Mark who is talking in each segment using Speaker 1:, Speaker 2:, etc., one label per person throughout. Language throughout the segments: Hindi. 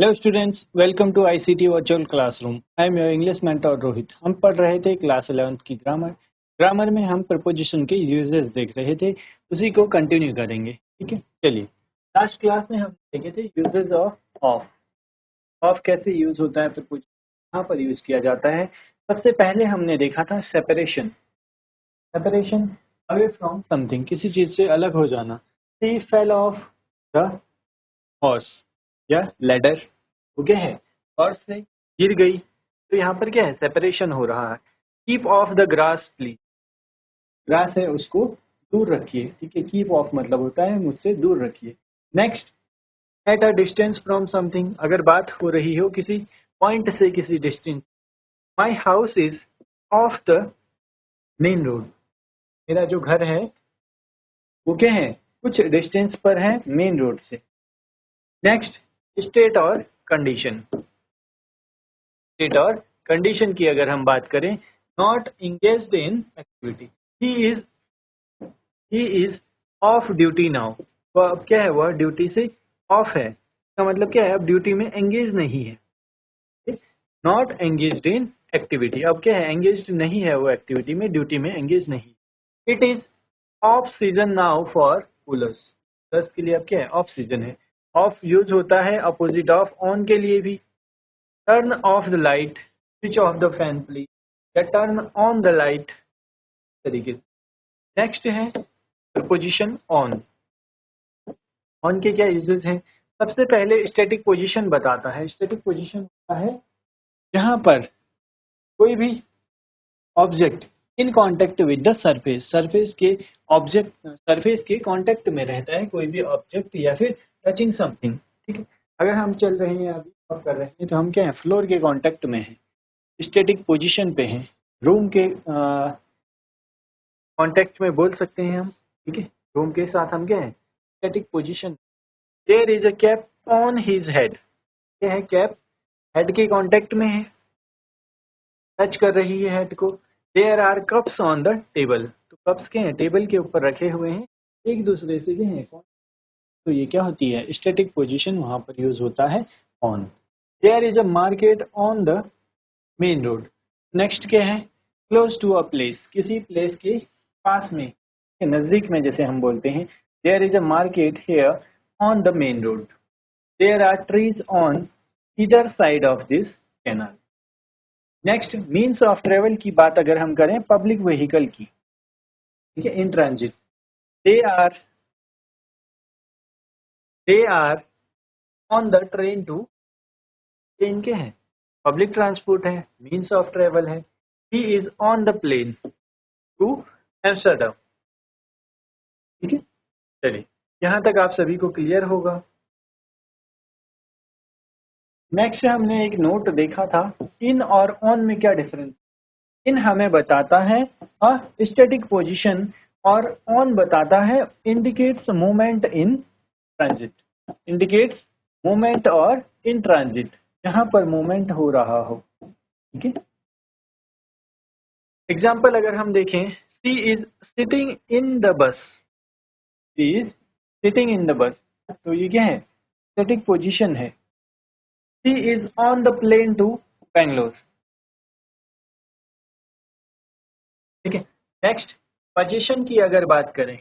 Speaker 1: Hello students, welcome to ICT virtual classroom. I am your English mentor Rohit. हम पढ़ रहे थे क्लास 11th की ग्रामर में हम प्रपोजिशन के यूजेस देख रहे थे, उसी को कंटिन्यू करेंगे। ठीक है, चलिए। लास्ट क्लास में हम देखे थे यूजेस ऑफ ऑफ कैसे यूज होता है, प्रपोजिशन कहाँ पर यूज किया जाता है। सबसे पहले हमने देखा था separation. Separation away from something, किसी चीज से अलग हो जाना। She fell off the horse या लेडर, वो क्या है, हॉर्स से गिर गई, तो यहाँ पर क्या है, सेपरेशन हो रहा है। Keep of the grass please, grass है उसको दूर रखिए। ठीक है, कीप ऑफ मतलब होता है मुझसे दूर रखिए। Next, at a distance from something, अगर बात हो रही हो किसी पॉइंट से, किसी distance. My house is of the main road, मेरा जो घर है वो क्या है, कुछ डिस्टेंस पर है मेन रोड से। नेक्स्ट, स्टेट और कंडीशन। स्टेट और कंडीशन की अगर हम बात करें, not engaged in activity, he is of duty now, वह अब क्या है, वह ड्यूटी से ऑफ है। इसका मतलब क्या है, अब ड्यूटी में एंगेज नहीं है। नॉट एंगेज्ड इन एक्टिविटी, अब क्या है, एंगेज्ड नहीं है वो एक्टिविटी में, ड्यूटी में एंगेज नहीं। It is off season now for coolers, coolers के लिए अब क्या है, ऑफ सीजन है। ऑफ यूज होता है अपोजिट ऑफ ऑन के लिए भी। Turn off the light, switch off the fan please, या टर्न ऑन द लाइट तरीके से। नेक्स्ट है प्रपोजिशन ऑन। ऑन के क्या यूजेस हैं। सबसे पहले स्टैटिक पोजीशन बताता है। स्टैटिक पोजीशन होता है जहां पर कोई भी object in contact with the surface, surface के ऑब्जेक्ट, सरफेस के कांटेक्ट में रहता है कोई भी ऑब्जेक्ट, या फिर टचिंग समथिंग। ठीक है, अगर हम चल रहे हैं, अभी वर्क कर रहे हैं, तो हम क्या है, फ्लोर के कांटेक्ट में है, स्टैटिक पोजीशन पे हैं। रूम के कांटेक्ट में बोल सकते हैं हम। ठीक है, रूम के साथ हम क्या है, static position. There is a cap on his head, ये है कैप हेड के कांटेक्ट में है, टच कर रही है हेड को। There are cups on the table, तो कप्स के हैं, टेबल के ऊपर रखे हुए हैं, एक दूसरे से के हैं। तो ये क्या होती है, स्टैटिक पोजीशन, वहां पर यूज होता है on. There is a market on the main road. Next क्या है, क्लोज टू अ प्लेस, किसी प्लेस के पास में, नजदीक में, जैसे हम बोलते हैं there is a market here on the main road. There are trees on either side of this canal. Next, means of travel की बात अगर हम करें, पब्लिक व्हीकल की, ठीक है, in transit. They are they are on the train to, train के हैं, पब्लिक ट्रांसपोर्ट है, मीन्स ऑफ ट्रेवल है। He is on the plane to Amsterdam. ठीक है, चलिए, यहाँ तक आप सभी को क्लियर होगा। नेक्स्ट हमने एक नोट देखा था, इन और ऑन में क्या डिफरेंस। इन हमें बताता है स्टैटिक पोजीशन, और ऑन बताता है indicates movement in transit, indicates movement और इन ट्रांजिट, जहां पर मूवमेंट हो रहा हो। ठीक है, एग्जाम्पल अगर हम देखें, she is sitting in the bus, she is sitting in the bus, तो ये क्या है, स्टैटिक पोजीशन है। She is on the plane to Bangalore. ठीक है, नेक्स्ट, पोजीशन की अगर बात करें,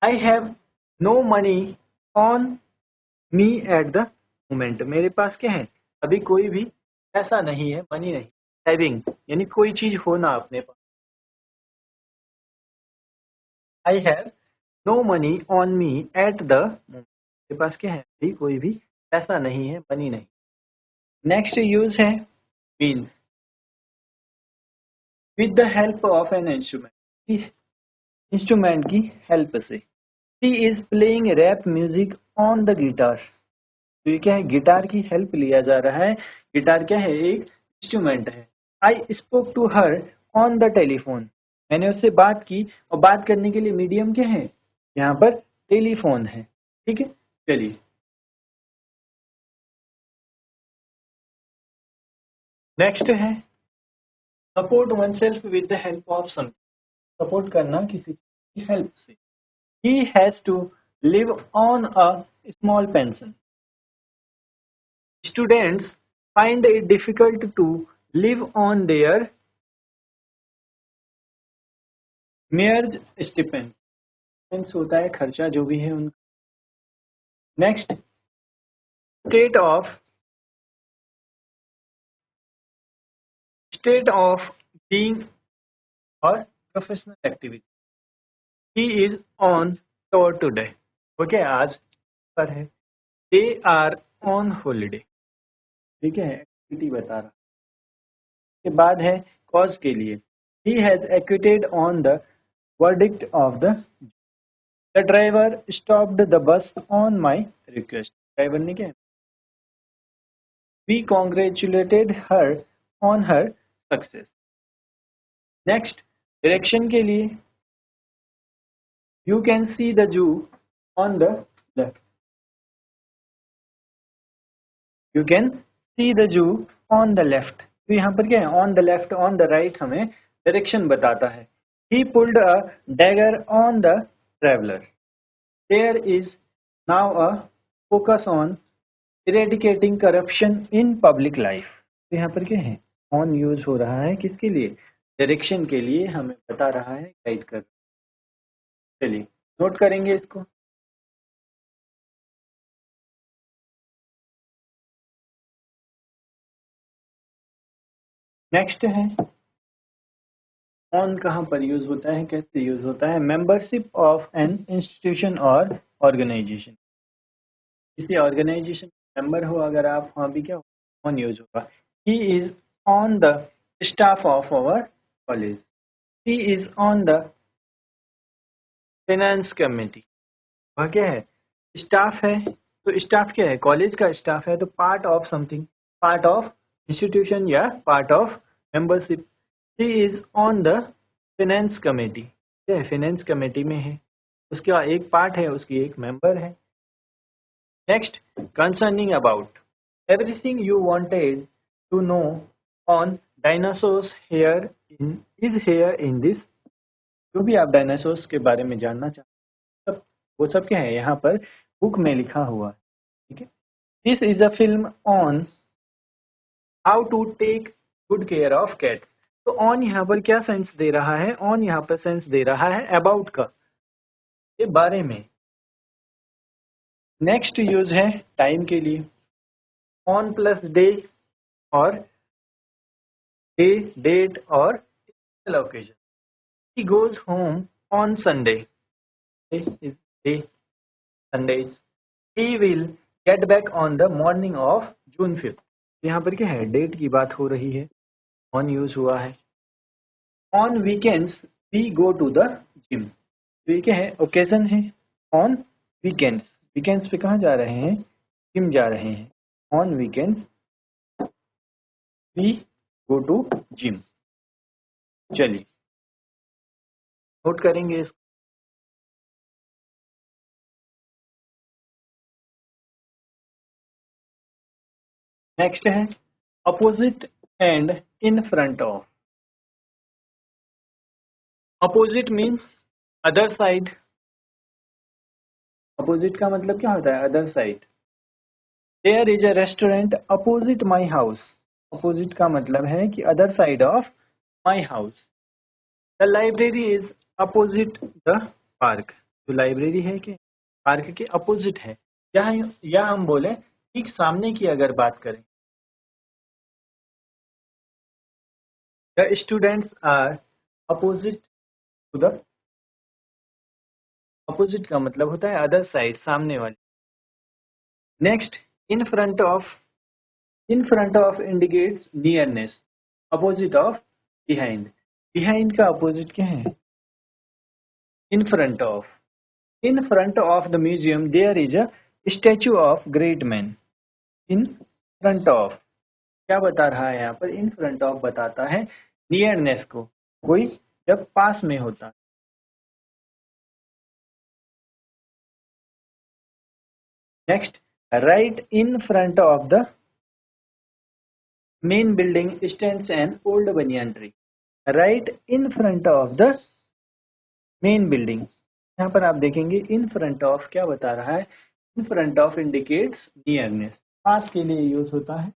Speaker 1: I have no money on me at the moment, मेरे पास क्या है, अभी कोई भी पैसा नहीं है, मनी नहीं, हैविंग यानी कोई चीज होना अपने पास। I have no money on me at the moment, मेरे पास क्या है, अभी कोई भी पैसा नहीं है, मनी नहीं। नेक्स्ट यूज है means, with the help of an instrument, instrument की हेल्प से। He is playing rap music on the guitar, तो ये क्या है, गिटार की हेल्प लिया जा रहा है। गिटार क्या है, एक इंस्ट्रूमेंट है। I spoke to her on the telephone, मैंने उससे बात की, और बात करने के लिए मीडियम क्या है, यहाँ पर टेलीफोन है। ठीक है, चलिए, नेक्स्ट है support oneself with the help of some, support करना किसी की हेल्प से। He has to live on a small pension, Students find it difficult to live on their mere stipends. Stipends होता है खर्चा जो भी है उनका। Next, state of being or professional activity. He is on tour today. Okay, आज पर है। They are on holiday. ठीक है, एक्टिविटी बता रहा। के बाद है कॉज के लिए। He has acquitted on the verdict of the driver stopped the bus on my request. Driver ने क्या? We congratulated her on her success. Next, direction के लिए You can see the Jew on the left. You can see the Jew on the left. तो यहाँ पर क्या है? On the left, on the right हमें डायरेक्शन बताता है। He pulled a dagger on the traveler. There is now a focus on eradicating corruption in public life. तो यहाँ पर क्या है? On यूज हो रहा है किसके लिए? डायरेक्शन के लिए हमें बता रहा है, गाइड कर। चलिए नोट करेंगे इसको। नेक्स्ट है ऑन कहाँ पर यूज होता है, कैसे यूज होता है? मेंबरशिप ऑफ एन इंस्टीट्यूशन और ऑर्गेनाइजेशन। किसी ऑर्गेनाइजेशन मेंबर हो अगर आप, वहाँ भी क्या ऑन यूज होगा। He is on the staff of our college. He is on the finance committee. वह क्या है? स्टाफ है। तो स्टाफ क्या है? कॉलेज का स्टाफ है, तो part of something, part of institution या part of membership. He is on the finance committee. क्या है? फाइनेंस कमेटी में है, उसका एक पार्ट है, उसकी एक मेंबर है। Next, concerning about everything you wanted to know on dinosaurs here in is here in this. जो भी आप डायनासोर्स के बारे में जानना चाहते हैं वो सब क्या है यहाँ पर बुक में लिखा हुआ है। ठीक है, this is a film on how to take good care of cats. तो ऑन यहाँ पर क्या सेंस दे रहा है? ऑन यहाँ पर सेंस दे रहा है अबाउट का, के बारे में। नेक्स्ट यूज है टाइम के लिए। ऑन प्लस डे और डे, डेट और occasion. He goes home on Sunday. Day Sundays. He will get back on the morning of June 5th। यहाँ पर क्या है? डेट की बात हो रही है, ऑन यूज हुआ है। On weekends we go to the gym. तो ये क्या है? ओकेजन है। ऑन वीकेंड्स, वीकेंड्स पे कहाँ जा रहे हैं? जिम जा रहे हैं। On weekends we go to gym. चलिए नोट करेंगे इसको। नेक्स्ट है opposite and in front of. Opposite means other side. Opposite का मतलब क्या होता है? Other side. There is a restaurant opposite my house. Opposite का मतलब है कि other side of my house. The library is opposite the park. जो लाइब्रेरी है कि पार्क के अपोजिट है, या हम बोले ठीक सामने की अगर बात करें। The students are opposite to the. Opposite का मतलब होता है अदर साइड, सामने वाली। Next, in front of. In front of indicates nearness, opposite of behind. Behind का अपोजिट क्या है? In front of. In front of the museum there is a statue of great man. In front of क्या बता रहा है यहाँ पर? इन फ्रंट ऑफ बताता है नियरनेस को, कोई जब पास में होता। Next, right in front of the main building stands an old banyan tree. Right in front of the main building. यहाँ पर आप देखेंगे इन फ्रंट ऑफ क्या बता रहा है? In front of indicates nearness. पास के लिए यूज होता है,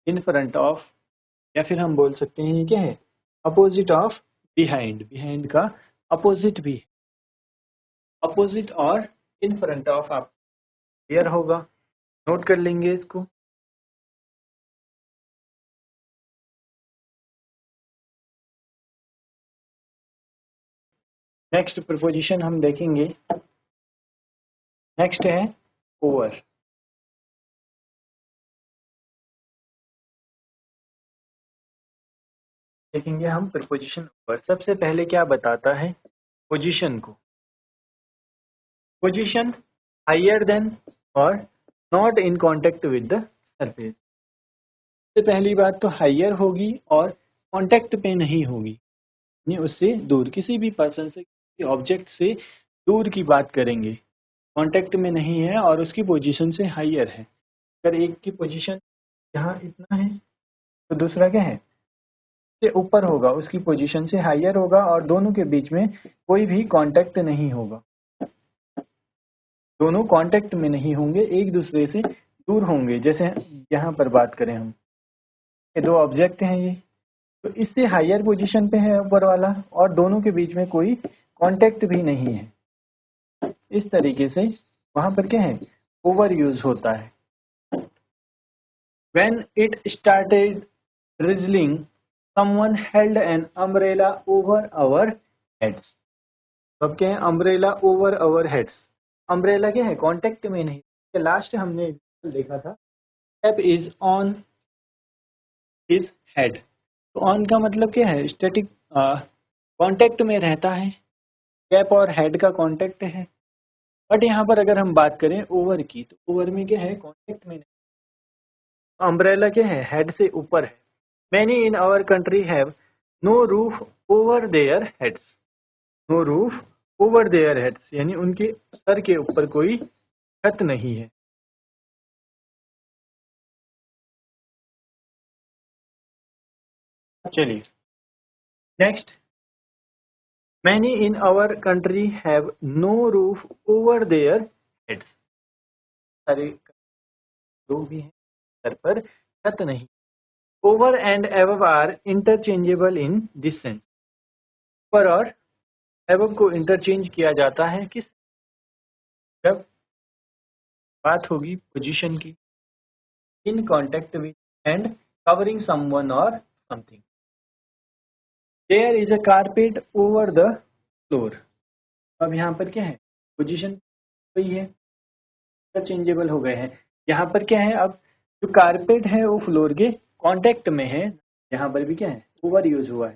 Speaker 1: इन फ्रंट ऑफ, या फिर हम बोल सकते हैं ये क्या है, अपोजिट ऑफ बिहाइंड। बिहाइंड का अपोजिट भी, अपोजिट और इन फ्रंट ऑफ आप क्लियर होगा, नोट कर लेंगे इसको। नेक्स्ट प्रीपोजिशन हम देखेंगे, नेक्स्ट है ओवर। देखेंगे हम प्रीपोजिशन ओवर। सबसे पहले क्या बताता है पोजीशन को, पोजीशन हायर देन और not in contact with the surface. सबसे पहली बात तो हायर होगी और कांटेक्ट पे नहीं होगी, यानी उससे दूर, किसी भी पर्सन से, किसी ऑब्जेक्ट से दूर की बात करेंगे, कांटेक्ट में नहीं है और उसकी पोजीशन से हायर है। अगर एक की पोजीशन यहाँ इतना है तो दूसरा क्या है, से ऊपर होगा, उसकी पोजीशन से हायर होगा और दोनों के बीच में कोई भी कांटेक्ट नहीं होगा, दोनों कांटेक्ट में नहीं होंगे, एक दूसरे से दूर होंगे। जैसे यहाँ पर बात करें हम, ये दो ऑब्जेक्ट हैं ये, तो इससे हायर पोजीशन पे है ऊपर वाला और दोनों के बीच में कोई कांटेक्ट भी नहीं है। इस तरीके से वहां पर क्या है, ओवर यूज होता है। When it started drizzling, someone held an umbrella over our heads. अब क्या है, अम्ब्रेला ओवर अवर हेड्स। अम्ब्रेला क्या है, कांटेक्ट में नहीं। लास्ट हमने देखा था, cap is on his head. तो ऑन का मतलब क्या है, स्टैटिक कांटेक्ट में रहता है, कैप और हेड का कांटेक्ट है। बट यहाँ पर अगर हम बात करें ओवर की, तो ओवर में क्या है, कांटेक्ट में नहीं। अम्ब्रेला क्या है, हेड से ऊपर है। Many in our country have no roof over their heads. No roof over their heads, यानी उनके सर के ऊपर कोई छत नहीं है। चलिए next, many in our country have no roof over their heads. सारे लोग भी हैं, सर पर छत नहीं। Over and above are interchangeable in this sense. ऊपर और एबव को इंटरचेंज किया जाता है किस, जब बात होगी पोजीशन की, in contact with and covering someone or something. There is a carpet over the floor. अब यहाँ पर क्या है, पोजीशन वही है, इंटरचेंजेबल हो गए हैं। यहाँ पर क्या है, अब जो कारपेट है वो फ्लोर के कांटेक्ट में है, यहाँ पर भी क्या है, ओवर यूज हुआ है।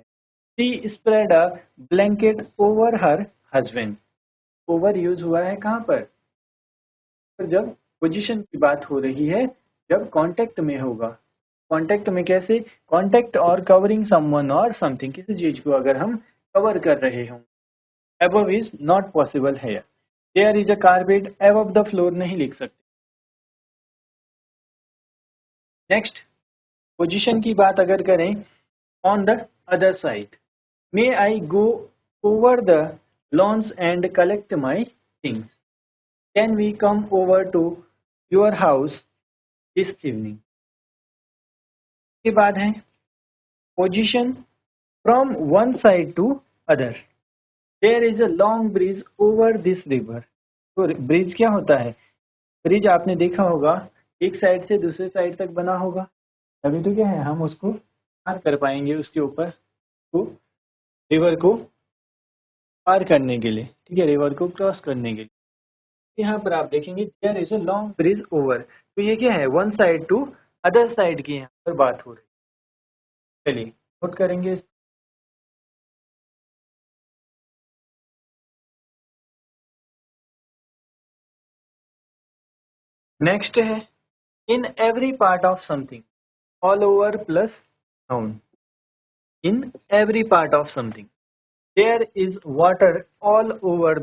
Speaker 1: She spread a blanket over her husband. Over use हुआ है कहाँ पर, जब पोजीशन की बात हो रही है, जब कांटेक्ट में होगा। कांटेक्ट में कैसे, कांटेक्ट और कवरिंग समवन और समथिंग, किसी चीज को अगर हम कवर कर रहे हों। अबव इज नॉट पॉसिबल है, there is a carpet above the floor नहीं लिख सकते। नेक्स्ट, पोजीशन की बात अगर करें, on the other side, may I go over the lawns and collect my things, can we come over to your house this evening. के बाद है position from one side to other, there is a long bridge over this river. तो ब्रिज क्या होता है, ब्रिज आपने देखा होगा, एक साइड से दूसरे साइड तक बना होगा, तभी तो क्या है, हम उसको पार कर पाएंगे उसके ऊपर, तो रिवर को पार करने के लिए, ठीक है, रिवर को क्रॉस करने के लिए। यहाँ पर आप देखेंगे there is a long bridge over, तो ये क्या है, one side to other side की यहाँ पर बात हो रही है। चलिए नोट करेंगे। नेक्स्ट है in every part of something, all over plus noun. In every part of something, there is water all over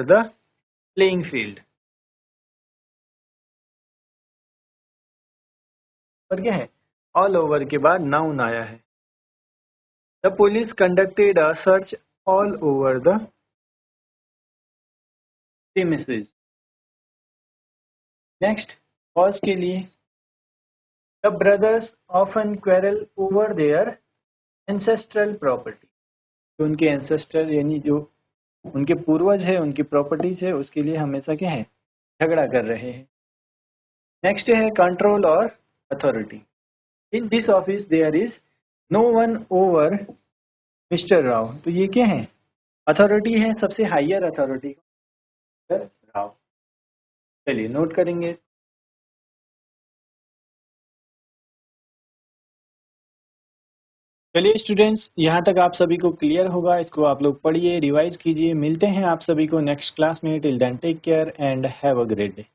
Speaker 1: the playing field. पर क्या है, ऑल ओवर के बाद नाउन आया है। The police conducted a search all over the premises. Next cause के लिए the brothers often quarrel over their ancestral property. तो उनके एंसेस्टर यानी जो उनके पूर्वज है, उनकी प्रॉपर्टीज है, उसके लिए हमेशा क्या है, झगड़ा कर रहे हैं। नेक्स्ट है कंट्रोल और authority. In this office there is no one over Mr Rao. तो ये क्या है, अथॉरिटी है, सबसे हायर अथॉरिटी मिस्टर राव। चलिए नोट करेंगे। चलिए स्टूडेंट्स, यहाँ तक आप सभी को क्लियर होगा। इसको आप लोग पढ़िए, रिवाइज कीजिए। मिलते हैं आप सभी को नेक्स्ट क्लास में। Till then take care and have a great day.